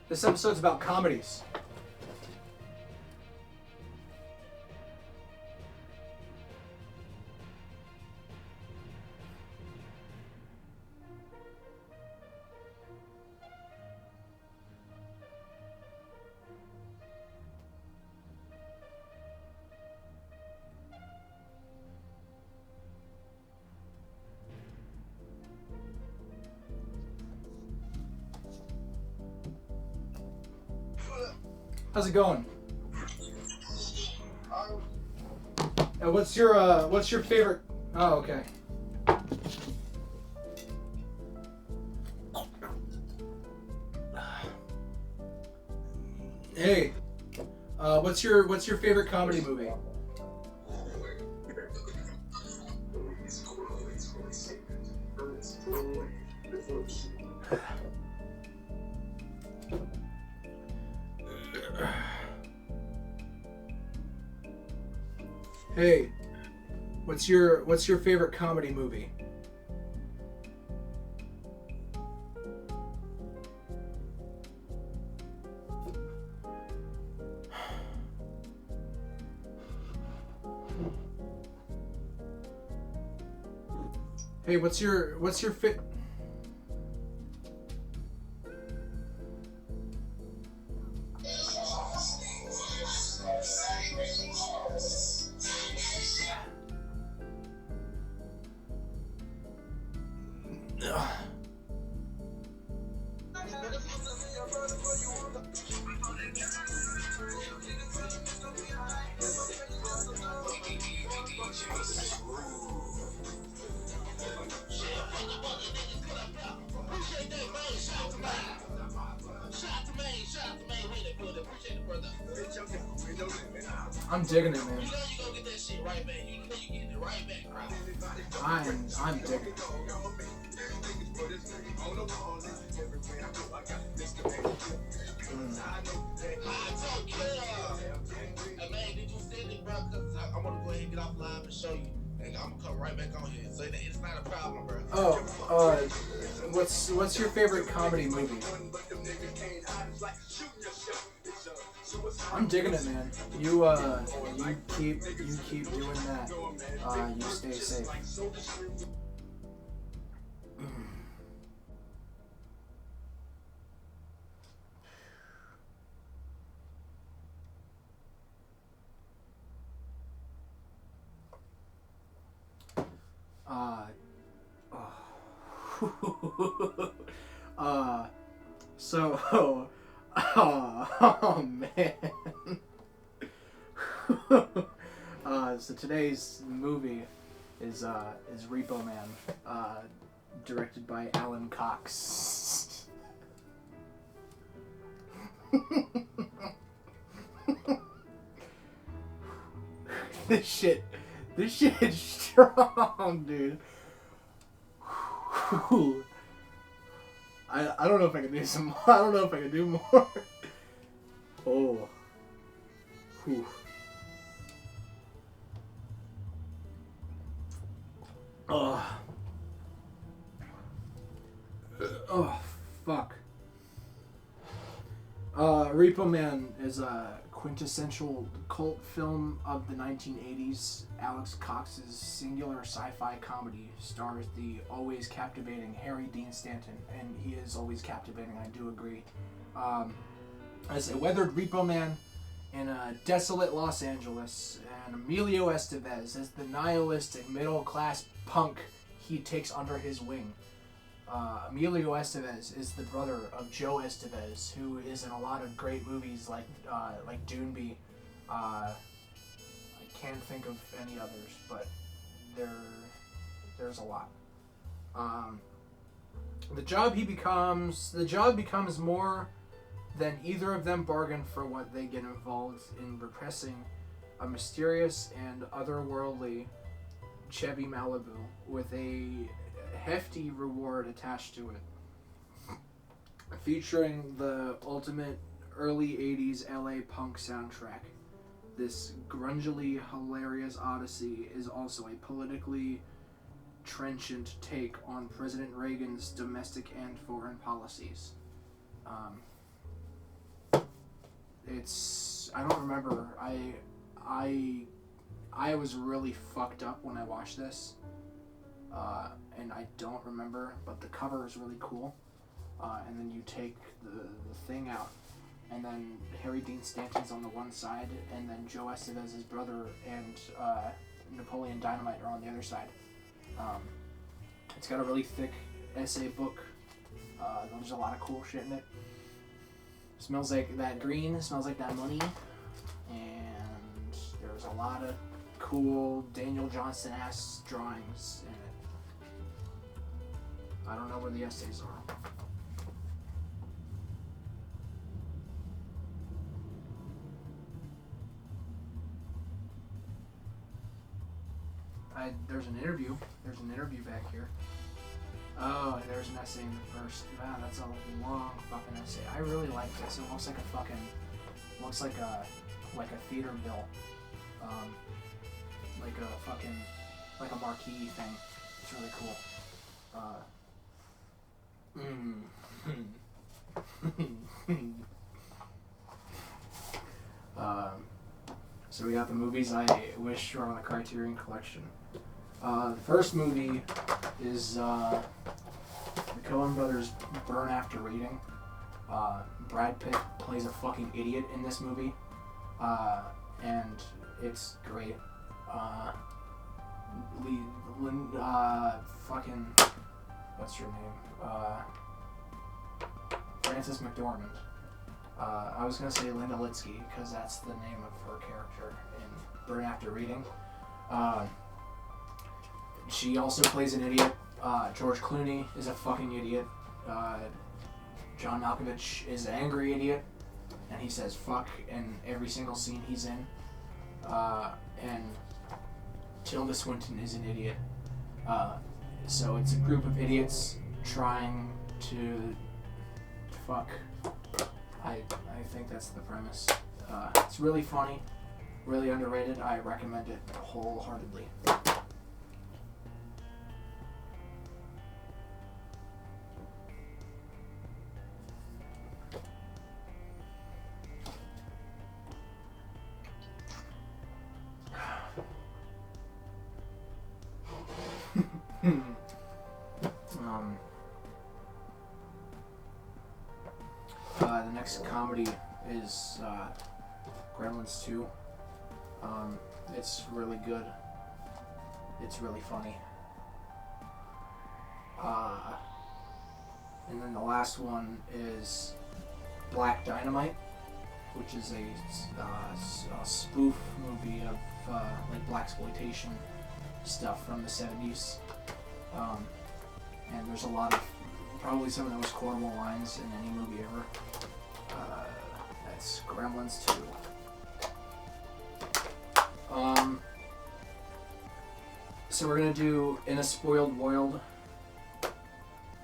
This episode's about comedies. How's it going? What's your favorite? Oh, okay. Hey, what's your favorite comedy movie? Hey, what's your favorite comedy movie? Hey, what's your fit? I'm digging it, man. I'm digging it. Hey man, did you send it, bro? Cause I'm gonna go ahead and get off live and show you. And I'm gonna come right back on here. So it's not a problem, bro. Oh, what's your favorite comedy movie? I'm digging it, man. You keep doing that. You stay safe. So, oh man. So today's movie is Repo Man, directed by Alan Cox. This shit is strong, dude. I don't know if I can do some more. I don't know if I can do more. Oh. Whew. Oh. Oh, fuck. Repo Man is a quintessential cult film of the 1980s. Alex Cox's singular sci-fi comedy stars the always captivating Harry Dean Stanton, and he is always captivating, I do agree. As a weathered Repo Man in a desolate Los Angeles, and Emilio Estevez as the nihilistic middle-class punk he takes under his wing. Emilio Estevez is the brother of Joe Estevez, who is in a lot of great movies like Doonby. I can't think of any others, but there's a lot. The job becomes more than either of them bargain for what they get involved in repressing a mysterious and otherworldly Chevy Malibu with a hefty reward attached to it, featuring the ultimate early 80s LA punk soundtrack. This grungily hilarious odyssey is also a politically trenchant take on President Reagan's domestic and foreign policies. It's I don't remember. I was really fucked up when I watched this, and I don't remember. But the cover is really cool. And then you take the thing out, and then Harry Dean Stanton's on the one side, and then Joe Estevez's brother and Napoleon Dynamite are on the other side. It's got a really thick essay book. There's a lot of cool shit in it. Smells like that green, smells like that money, and there's a lot of cool Daniel Johnston-ass drawings in it. I don't know where the essays are. There's an interview. There's an interview back here. Oh, and there's an essay in the first. Wow, that's a long fucking essay. I really like this. It looks like a fucking, looks like a theater bill, like a fucking, like a marquee thing. It's really cool. So we got the movies I wish were on the Criterion Collection. The first movie is the Coen Brothers' Burn After Reading. Brad Pitt plays a fucking idiot in this movie, and it's great. Fucking, what's your name? Frances McDormand. I was gonna say Linda Litsky because that's the name of her character in Burn After Reading. She also plays an idiot. George Clooney is a fucking idiot. John Malkovich is an angry idiot, and he says fuck in every single scene he's in. And Tilda Swinton is an idiot. So it's a group of idiots trying to fuck. I think that's the premise. It's really funny, really underrated. I recommend it wholeheartedly. The next comedy is Gremlins 2. It's really good. It's really funny. And then the last one is Black Dynamite, which is a spoof movie of like blaxploitation stuff from the 70s. And there's a lot of, probably some of the most quotable lines in any movie ever. That's Gremlins 2. So we're gonna do In a Spoiled World.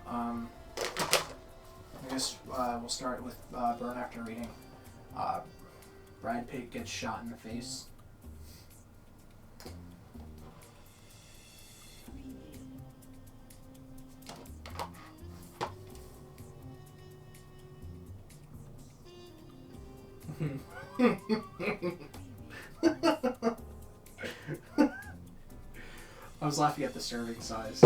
I guess we'll start with Burn After Reading. Brad Pitt gets shot in the face. I was laughing at the serving size.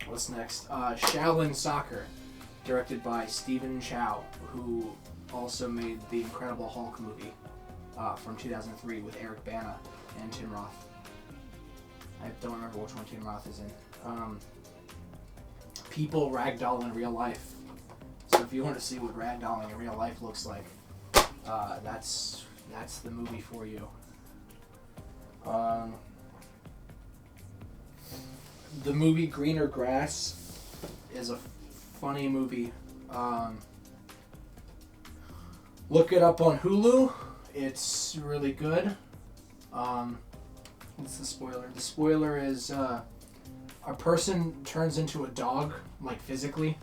What's next? Shaolin Soccer, directed by Stephen Chow, who also made the Incredible Hulk movie from 2003 with Eric Bana and Tim Roth. I don't remember which one Tim Roth is in. People ragdoll in real life. So if you want to see what ragdolling in real life looks like, that's the movie for you. The movie Greener Grass is a funny movie. Look it up on Hulu. It's really good. What's the spoiler? The spoiler is a person turns into a dog, like physically,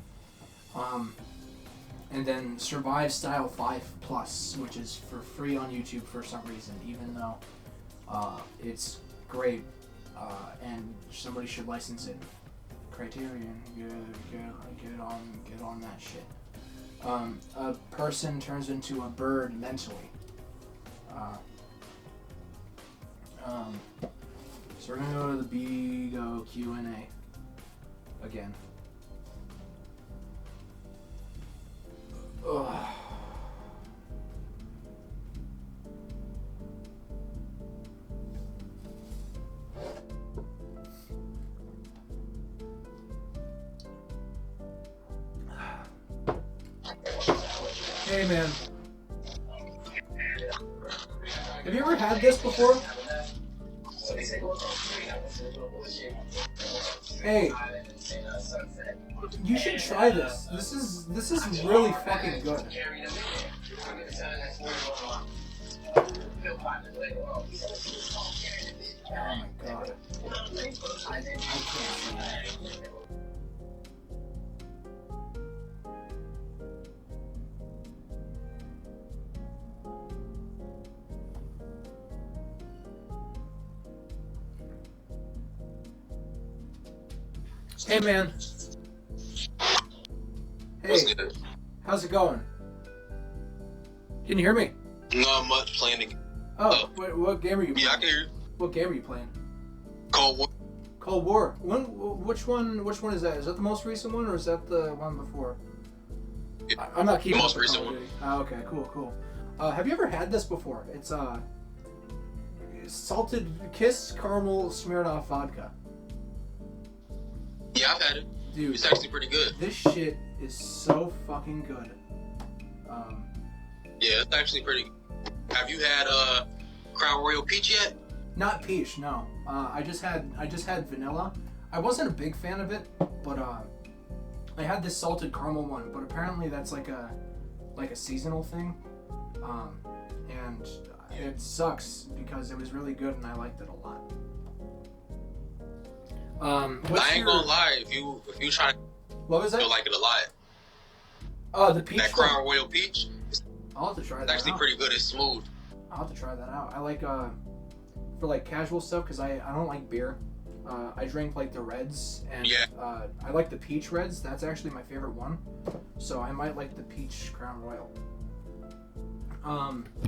and then survives style 5+, which is for free on YouTube for some reason, even though It's great, and somebody should license it. Criterion, get on that shit. A person turns into a bird mentally. So we're gonna go to the big Q&A again. Ugh. Hey man, have you ever had this before? Hey, you should try this. This is really fucking good. Oh my god. I can't see that. Hey man. Hey, how's it going? Can you hear me? Not much playing the game. Oh, what game are you playing? Yeah, I can hear you. What game are you playing? Cold War. Cold War. Which one is that? Is that the most recent one or is that the one before? I'm not keeping the most up with recent Call of one. Duty. Oh, okay, cool. Have you ever had this before? It's salted Kiss caramel Smirnoff vodka. Yeah, I've had it. Dude, It's actually pretty good. this shit is so fucking good. Yeah, it's actually pretty good. Have you had Crown Royal Peach yet? Not peach, no. I just had vanilla. I wasn't a big fan of it, but I had this salted caramel one. But apparently that's like a seasonal thing, and it sucks because it was really good and I liked it a lot. I ain't gonna lie, if you try to, What was that? you'll like it a lot. Oh, the peach That one. Crown Royal Peach, I'll have to try it's that actually out. pretty good. It's smooth. I'll have to try that out. I like for like casual stuff because I don't like beer. I drink like the reds and Yeah. I like the peach reds. That's actually my favorite one. So I might like the peach Crown Royal.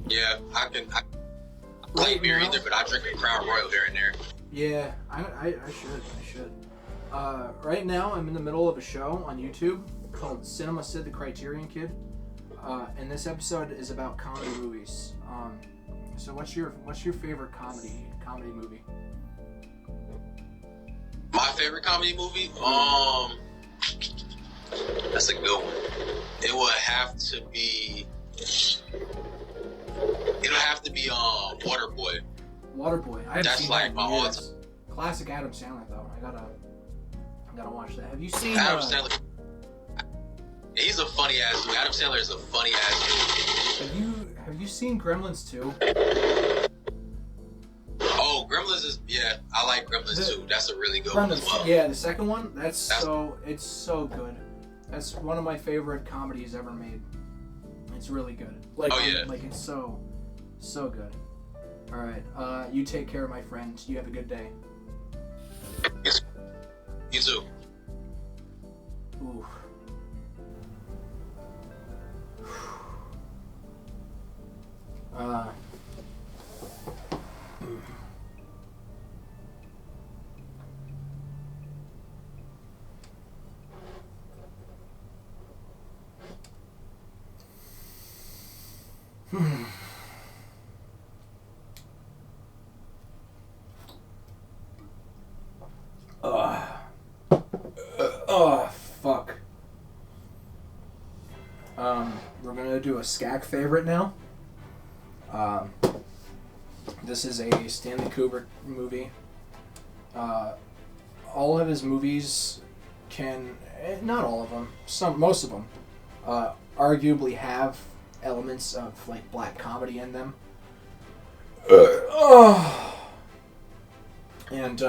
Yeah, I like beer either, but I drink a Crown Royal here and there. Yeah, I should. Right now I'm in the middle of a show on YouTube called Cid the Kriterion Kid. And this episode is about comedy movies. So what's your favorite comedy movie? My favorite comedy movie? That's a good one. It would have to be Waterboy. Waterboy. I haven't That's seen like that in my years. all-time. Classic Adam Sandler though. I gotta watch that. Have you seen? Adam Sandler. He's a funny ass dude. Adam Sandler is a funny ass dude. Have you seen Gremlins 2? Oh, Gremlins is I like Gremlins too. That's a really good one as well. Yeah, the second one. It's so good. That's one of my favorite comedies ever made. It's really good. Like it's so good. All right, you take care, my friend. You have a good day. You too. Ooh. Fuck. We're gonna do a Skak favorite now. This is a Stanley Kubrick movie. All of his movies not all of them, most of them, arguably have elements of like black comedy in them. And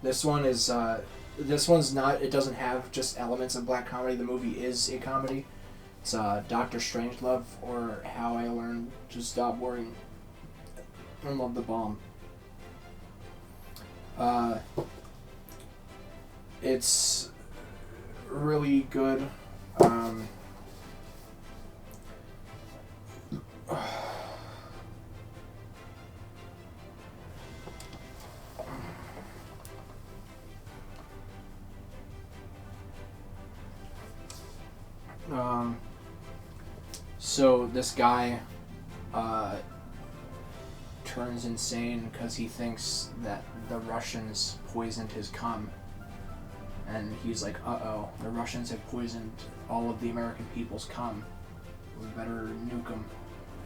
this one's not. It doesn't have just elements of black comedy. The movie is a comedy. It's Dr. Strangelove, or How I Learned to Stop Worrying I love the bomb. It's really good. So this guy turns insane because he thinks that the Russians poisoned his cum. And he's like, uh-oh, the Russians have poisoned all of the American people's cum. We better nuke them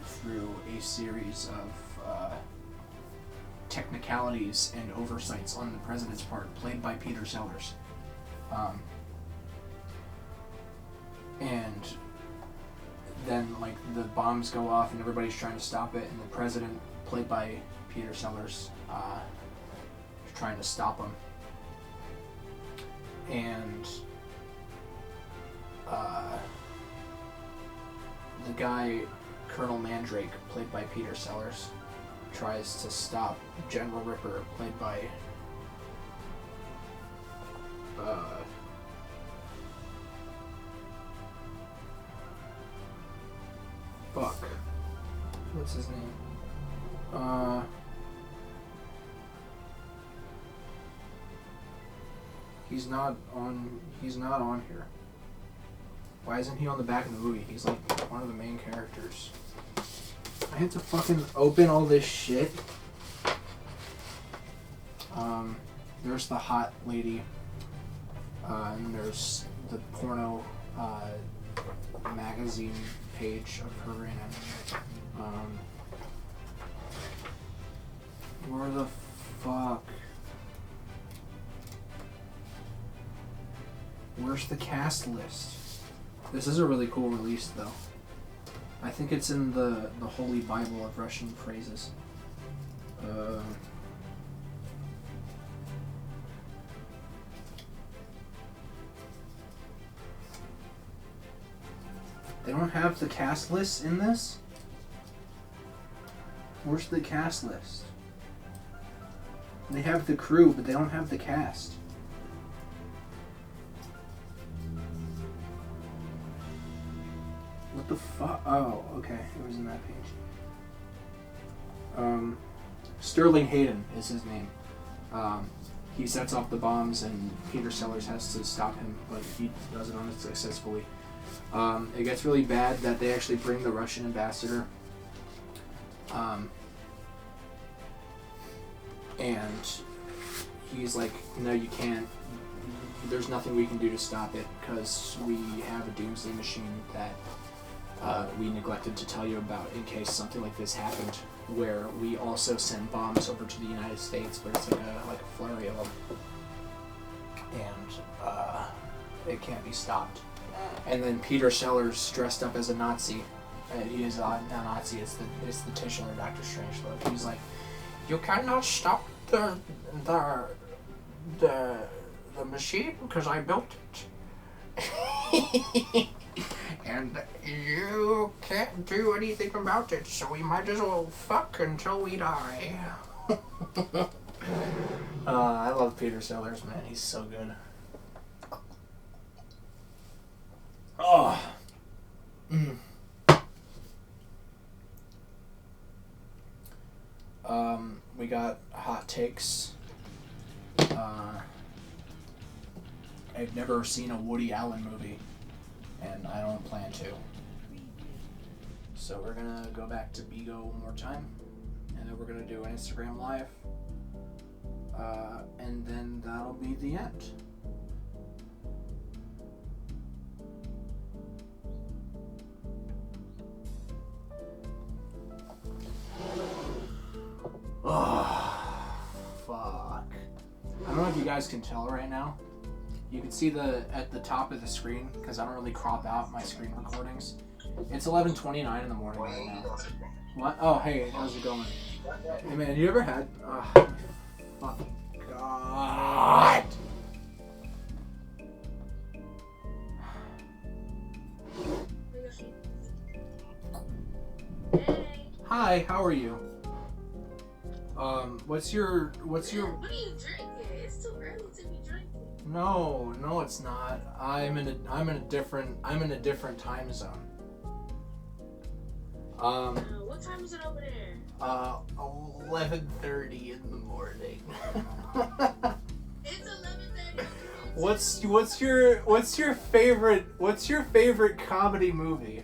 through a series of technicalities and oversights on the president's part, played by Peter Sellers. And then, like, the bombs go off and everybody's trying to stop it, and the president, played by Peter Sellers, is trying to stop them. And the guy, Colonel Mandrake, played by Peter Sellers, tries to stop General Ripper, played by fuck. What's his name? He's not on here. Why isn't he on the back of the movie? He's like one of the main characters. I had to fucking open all this shit. There's the hot lady. And there's the porno magazine page of her in it. Where the fuck? Where's the cast list? This is a really cool release, though. I think it's in the Holy Bible of Russian phrases. They don't have the cast list in this? Where's the cast list? They have the crew, but they don't have the cast. What the fuck? Oh, okay. It was in that page. Sterling Hayden is his name. He sets off the bombs and Peter Sellers has to stop him, but he does it unsuccessfully. It gets really bad that they actually bring the Russian ambassador. And he's like, no, you can't. There's nothing we can do to stop it because we have a doomsday machine that we neglected to tell you about in case something like this happened, where we also send bombs over to the United States, but it's like a flurry of them. And it can't be stopped. And then Peter Sellers dressed up as a Nazi. He is not a Nazi, it's the titular Dr. Strangelove. He's like, you cannot stop the machine because I built it. And you can't do anything about it, so we might as well fuck until we die. I love Peter Sellers, man. He's so good. Oh. We got hot takes. I've never seen a Woody Allen movie, and I don't plan to. So we're gonna go back to Bigo one more time, and then we're gonna do an Instagram Live, and then that'll be the end. Oh, fuck. I don't know if you guys can tell right now. You can see at the top of the screen, because I don't really crop out my screen recordings. It's 11:29 in the morning right now. What? Oh, hey, how's it going? Hey, man, you ever had... Oh, my fucking God. Hi, how are you? What's your? What are you drinking? It's too early to be drinking. No, it's not. I'm in a different time zone. What time is it over there? 11:30 in the morning. It's 11:30. What's your favorite comedy movie?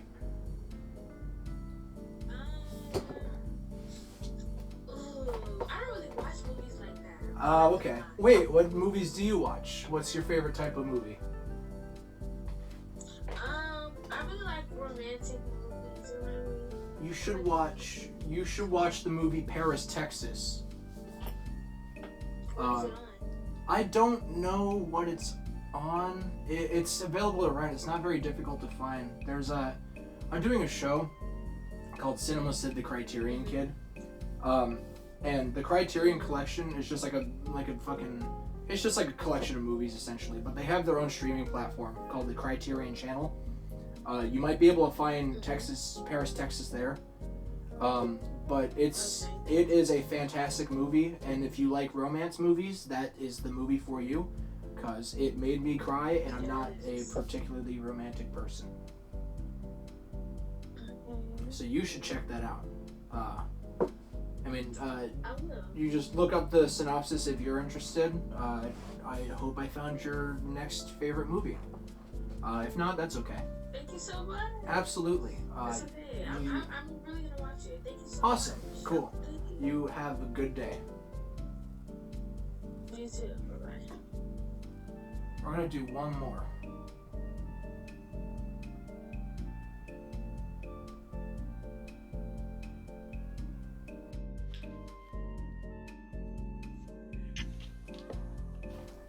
I don't really watch movies like that. Okay. Wait, what movies do you watch? What's your favorite type of movie? I really like romantic movies. You know what I mean? You should watch the movie Paris, Texas. What is it on? I don't know what it's on. It's available to rent. It's not very difficult to find. I'm doing a show called Cid the Kriterion Kid. And the Criterion Collection is just it's just like a collection of movies essentially, but they have their own streaming platform called the Criterion Channel. You might be able to find Paris, Texas there. But it is a fantastic movie, and if you like romance movies, that is the movie for you, because it made me cry, and I'm not a particularly romantic person. So you should check that out. You just look up the synopsis if you're interested. I hope I found your next favorite movie. If not, that's okay. Thank you so much. Absolutely. That's okay. I'm really gonna watch it. Thank you so Awesome. much. Cool. Thank you. You have a good day. You too. Bye-bye. We're gonna do one more.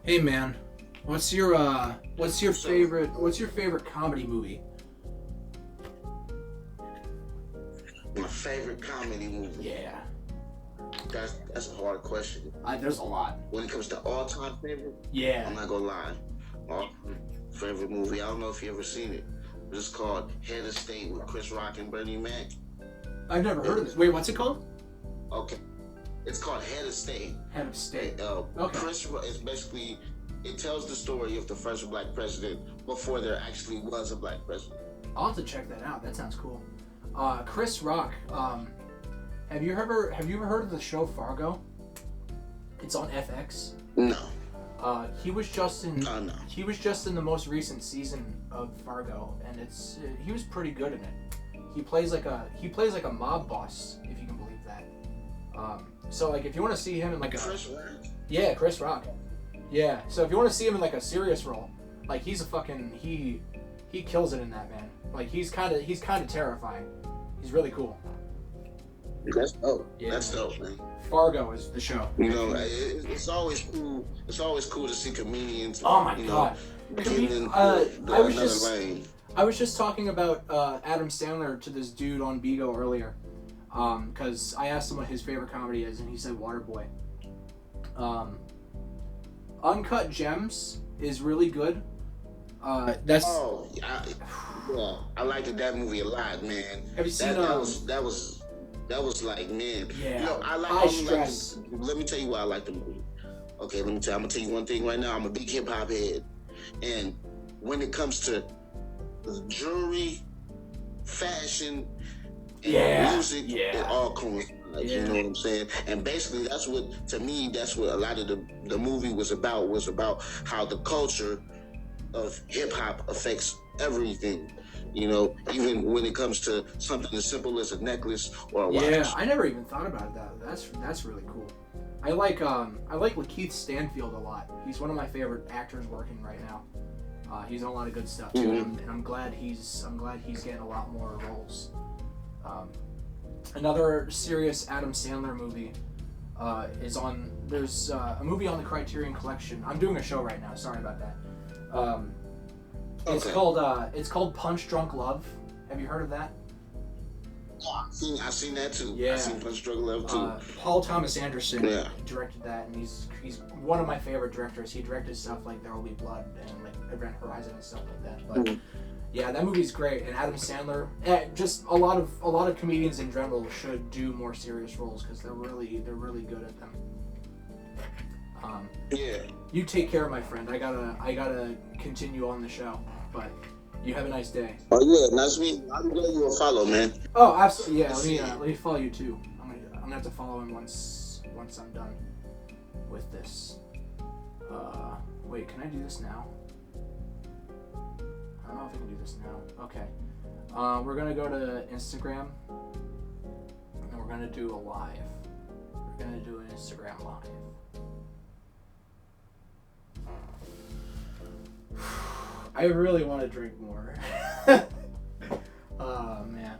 Hey man, what's your favorite comedy movie? My favorite comedy movie. Yeah. That's a hard question. There's a lot. When it comes to all-time favorite, Yeah. I'm not gonna lie. My favorite movie, I don't know if you ever seen it. It's called Head of State with Chris Rock and Bernie Mac. I've never heard of this. Wait, what's it called? Okay. It's called Head of State. Head of State. Okay. Chris Rock is basically, it tells the story of the first black president before there actually was a black president. I'll have to check that out. That sounds cool. Chris Rock. Have you ever heard of the show Fargo? It's on FX. No. He was just in. No. He was just in the most recent season of Fargo, and he was pretty good in it. He plays like a mob boss, if you can believe that. So like if you want to see him in like a Chris Rock? Yeah, Chris Rock. Yeah. So if you want to see him in like a serious role, like he's a fucking he kills it in that, man. Like he's kind of terrifying. He's really cool. That's dope. Yeah. That's dope, man. Fargo is the show. You know, it's always cool. It's always cool to see comedians. Oh my god. Lane. I was just talking about Adam Sandler to this dude on Bigo earlier, because I asked him what his favorite comedy is, and he said Waterboy. Uncut Gems is really good. I liked that movie a lot, man. Have you seen that was like, man. Yeah. You know, High Stress. Let me tell you why I like the movie. Okay, I'm gonna tell you one thing right now. I'm a big hip hop head, and when it comes to jewelry, fashion, and music, it all coincides. You know what I'm saying? And basically, that's what a lot of the movie was about how the culture of hip hop affects everything. You know, even when it comes to something as simple as a necklace or a watch. Yeah, I never even thought about that. That's really cool. I like Lakeith Stanfield a lot. He's one of my favorite actors working right now. He's in a lot of good stuff too, and I'm glad he's getting a lot more roles. Another serious Adam Sandler movie is on. There's a movie on the Criterion Collection. I'm doing a show right now. Sorry about that. It's called Punch Drunk Love. Have you heard of that? I've seen that too. Yeah. I've seen Punch Drunk Love too. Paul Thomas Anderson directed that, and he's one of my favorite directors. He directed stuff like There Will Be Blood and like Event Horizon and stuff like that. But Yeah, that movie's great, and Adam Sandler. Just a lot of comedians in general should do more serious roles because they're really good at them. Yeah. You take care, my friend. I gotta continue on the show, but you have a nice day. Oh yeah, nice meeting you. I'm glad you will follow, man. Oh, absolutely. Yeah, let me follow you too. I'm gonna have to follow him once I'm done with this. Wait, can I do this now? I don't know if I can do this now. Okay. We're gonna go to Instagram, and we're gonna do a live. We're gonna do an Instagram live. I really want to drink more. Oh man.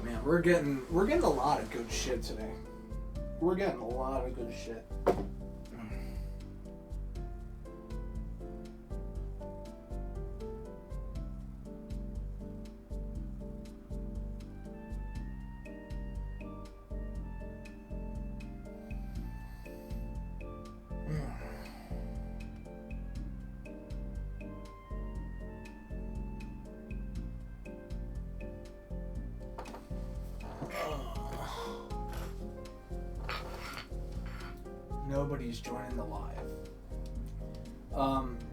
Man, we're getting a lot of good shit today. We're getting a lot of good shit. Nobody's joining the live.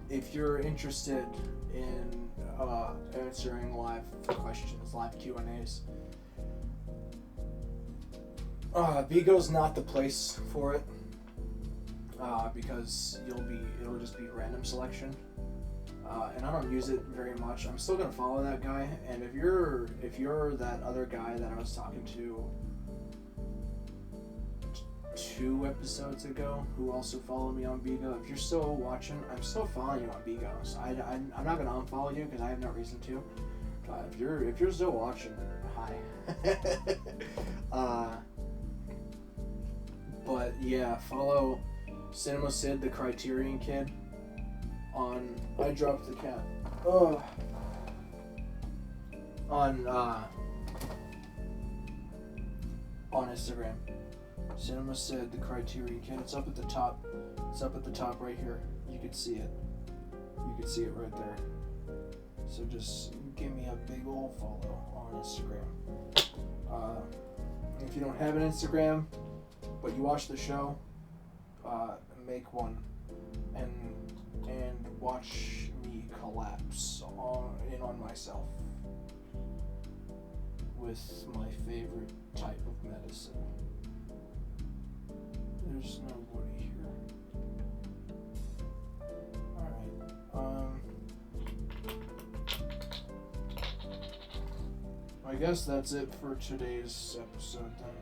If you're interested in answering live questions, live Q&As, Vigo's not the place for it because it'll just be random selection, and I don't use it very much. I'm still gonna follow that guy, and if you're that other guy that I was talking to 2 episodes ago, who also followed me on Bigo. If you're still watching, I'm still following you on Bigo. So I'm not gonna unfollow you because I have no reason to. If you're still watching, hi. But yeah, follow Cid the Kriterion Kid on. I dropped the cat. Oh. On Instagram. Cid the Kriterion Kid. It's up at the top. It's up at the top right here. You can see it. You can see it right there. So just give me a big old follow on Instagram. If you don't have an Instagram, but you watch the show, make one and watch me collapse on myself with my favorite type of medicine. There's nobody here. Alright. I guess that's it for today's episode then.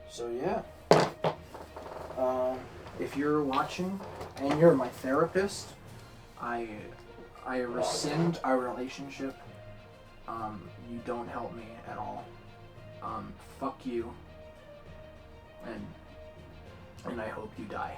So yeah. If you're watching and you're my therapist, I rescind our relationship. You don't help me at all. Fuck you, and I hope you die.